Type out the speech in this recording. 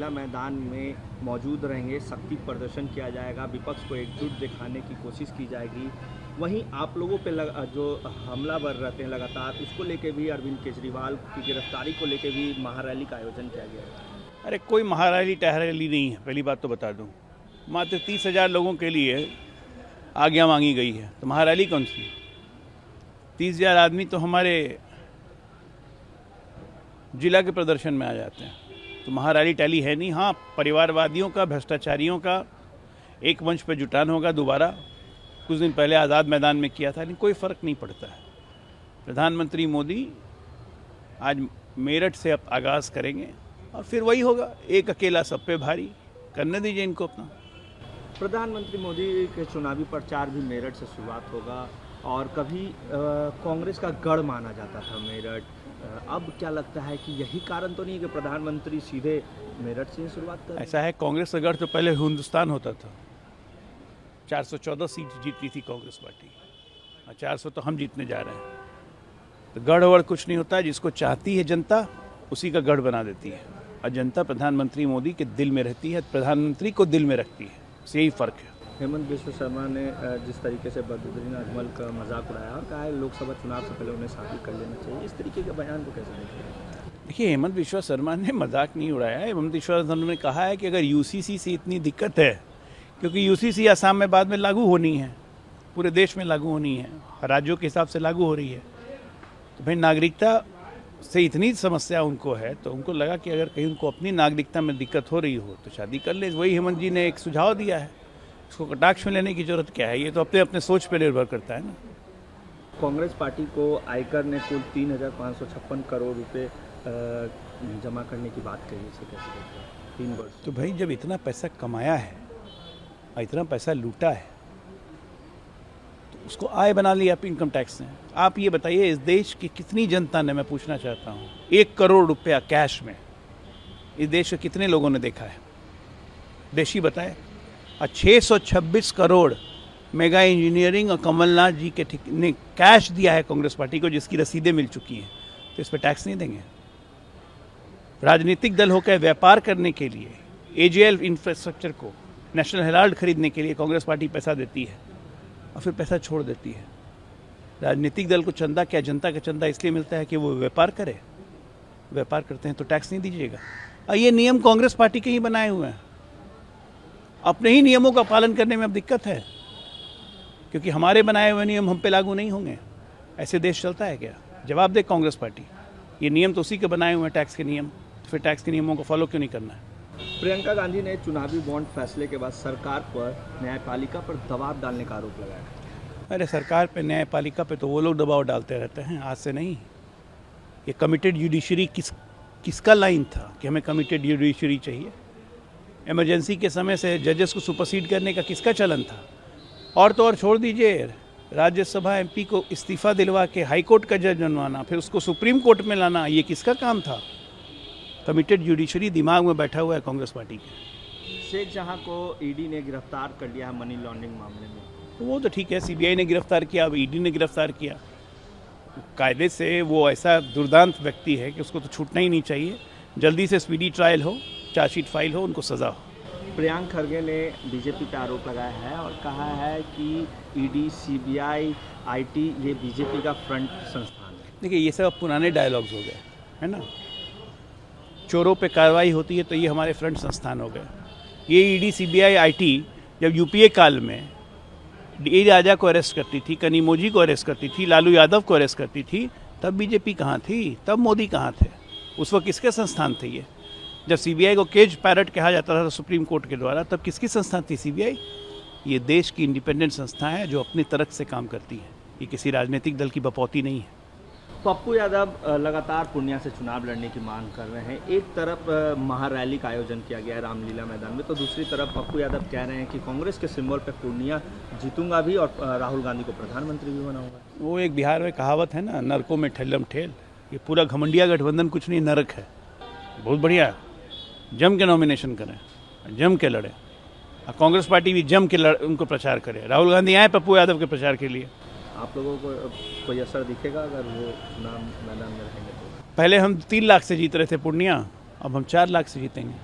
रामलीला मैदान में मौजूद रहेंगे, शक्ति प्रदर्शन किया जाएगा, विपक्ष को एकजुट दिखाने की कोशिश की जाएगी। वहीं आप लोगों पे जो हमलावर रहते हैं लगातार, उसको लेके भी अरविंद केजरीवाल की गिरफ्तारी को लेके भी महारैली का आयोजन किया गया है। अरे कोई महारैली टहरैली नहीं है, पहली बात तो बता दूं। मात्र 30,000 लोगों के लिए आज्ञा मांगी गई है, तो महारैली कौन सी? 30,000 आदमी तो हमारे जिला के प्रदर्शन में आ जाते हैं, तो महारैली टैली है नहीं। हाँ, परिवारवादियों का, भ्रष्टाचारियों का एक मंच पर जुटान होगा दोबारा। कुछ दिन पहले आज़ाद मैदान में किया था, लेकिन कोई फ़र्क नहीं पड़ता है। प्रधानमंत्री मोदी आज मेरठ से अब आगाज़ करेंगे और फिर वही होगा, एक अकेला सब पे भारी। करने दीजिए इनको अपना। प्रधानमंत्री मोदी के चुनावी प्रचार भी मेरठ से शुरुआत होगा और कभी कांग्रेस का गढ़ माना जाता था मेरठ। अब क्या लगता है कि यही कारण तो नहीं कि प्रधानमंत्री सीधे मेरठ से शुरुआत करें? ऐसा है, कांग्रेस का गढ़ तो पहले हिंदुस्तान होता था। 414 सीट जीती थी कांग्रेस पार्टी और 400 तो हम जीतने जा रहे हैं। तो गढ़ वढ़ कुछ नहीं होता है, जिसको चाहती है जनता उसी का गढ़ बना देती है। और जनता प्रधानमंत्री मोदी के दिल में रहती है, प्रधानमंत्री को दिल में रखती है, यही फ़र्क है। हेमंत बिश्व शर्मा ने जिस तरीके से बद्रुद्दीन अजमल का मजाक उड़ाया और कहा है लोकसभा चुनाव से पहले उन्हें शादी कर लेना चाहिए, इस तरीके के बयान को कैसे देखते हैं? देखिए, हेमंत बिश्व शर्मा ने मजाक नहीं उड़ाया है। हेमंत बिश्व शर्मा ने कहा है कि अगर यूसीसी से इतनी दिक्कत है, क्योंकि यूसीसी असम में बाद में लागू होनी है, पूरे देश में लागू होनी है, राज्यों के हिसाब से लागू हो रही है, तो भाई नागरिकता से इतनी समस्या उनको है, तो उनको लगा कि अगर कहीं उनको अपनी नागरिकता में दिक्कत हो रही हो तो शादी कर ले। वही हेमंत जी ने एक सुझाव दिया है, इसको कटाक्ष में लेने की जरूरत क्या है? ये तो अपने अपने सोच पर निर्भर करता है ना। कांग्रेस पार्टी को आयकर ने कुल 3,556 करोड़ रुपए जमा करने की बात कही, इसे कैसे देखते हैं? 3 वर्ष। तो भाई जब इतना पैसा कमाया है और इतना पैसा लूटा है तो उसको आय बना लिया इनकम टैक्स ने। आप ये बताइए, इस देश की कितनी जनता ने, मैं पूछना चाहता हूँ, 1 करोड़ रुपया कैश में इस देश के कितने लोगों ने देखा है? देशी बताए। और 626 करोड़ मेगा इंजीनियरिंग और कमलनाथ जी के ने कैश दिया है कांग्रेस पार्टी को, जिसकी रसीदें मिल चुकी हैं, तो इस पर टैक्स नहीं देंगे? राजनीतिक दल होकर व्यापार करने के लिए एजेएल इंफ्रास्ट्रक्चर को, नेशनल हेराल्ड खरीदने के लिए कांग्रेस पार्टी पैसा देती है और फिर पैसा छोड़ देती है। राजनीतिक दल को चंदा क्या, जनता का चंदा इसलिए मिलता है कि वो व्यापार करे। व्यापार करते हैं तो टैक्स नहीं दीजिएगा। और ये नियम कांग्रेस पार्टी के ही बनाए हुए हैं। अपने ही नियमों का पालन करने में अब दिक्कत है, क्योंकि हमारे बनाए हुए नियम हम पे लागू नहीं होंगे। ऐसे देश चलता है क्या? जवाब दे कांग्रेस पार्टी। ये नियम तो उसी के बनाए हुए हैं, टैक्स के नियम, तो फिर टैक्स के नियमों को फॉलो क्यों नहीं करना है? प्रियंका गांधी ने चुनावी बॉन्ड फैसले के बाद सरकार पर, न्यायपालिका पर दबाव डालने का आरोप लगाया। अरे सरकार पे, न्यायपालिका पे तो वो लोग दबाव डालते रहते हैं, आज से नहीं। ये कमिटेड जुडिशरी किसका लाइन था कि हमें कमिटेड जुडिशरी चाहिए? इमरजेंसी के समय से जजेस को सुपरसीड करने का किसका चलन था? और तो और छोड़ दीजिए, राज्यसभा एमपी को इस्तीफा दिलवा के हाई कोर्ट का जज बनवाना, फिर उसको सुप्रीम कोर्ट में लाना, ये किसका काम था? कमिटेड जुडिशरी दिमाग में बैठा हुआ है कांग्रेस पार्टी के। शेख जहां को ईडी ने गिरफ्तार कर लिया है मनी लॉन्ड्रिंग मामले में। तो वो तो ठीक है, सीबीआई ने गिरफ्तार किया, अब ईडी ने गिरफ्तार किया। कायदे से वो ऐसा दुर्दांत व्यक्ति है कि उसको तो छूटना ही नहीं चाहिए। जल्दी से स्पीडी ट्रायल हो, चार्जशीट फाइल हो, उनको सजा हो। प्रियंक खरगे ने बीजेपी पर आरोप लगाया है और कहा है कि ईडी, सीबीआई, आईटी ये बीजेपी का फ्रंट संस्थान है। देखिए, ये सब पुराने डायलॉग्स हो गए, है ना। चोरों पे कार्रवाई होती है तो ये हमारे फ्रंट संस्थान हो गए। ये ईडी, सीबीआई, आईटी जब यूपीए काल में डी राजा को अरेस्ट करती थी, कनिमोझी को अरेस्ट करती थी, लालू यादव को अरेस्ट करती थी, तब बीजेपी कहाँ थी? तब मोदी कहाँ थे? उस वक्त किसके संस्थान थे ये? जब सीबीआई को केज पैरट कहा जाता था सुप्रीम कोर्ट के द्वारा, तब किसकी संस्था थी सीबीआई? ये देश की इंडिपेंडेंट संस्था है जो अपनी तरफ से काम करती है, ये किसी राजनीतिक दल की बपौती नहीं है। पप्पू यादव लगातार पूर्णिया से चुनाव लड़ने की मांग कर रहे हैं। एक तरफ महारैली का आयोजन किया गया है रामलीला मैदान में, तो दूसरी तरफ पप्पू यादव कह रहे हैं कि कांग्रेस के सिंबल पर पूर्णिया जीतूंगा भी और राहुल गांधी को प्रधानमंत्री भी बनाऊंगा। वो एक बिहार में कहावत है ना, नरकों में ठेलम ठेल। ये पूरा घमंडिया गठबंधन कुछ नहीं, नरक है। बहुत बढ़िया, जम के नॉमिनेशन करें, जम के लड़े, और कांग्रेस पार्टी भी जम के उनको प्रचार करे। राहुल गांधी आए पप्पू यादव के प्रचार के लिए। आप लोगों को कोई असर दिखेगा अगर वो चुनाव मैदान में रहेंगे तो? पहले हम 3 लाख से जीत रहे थे पूर्णिया, अब हम 4 लाख से जीतेंगे।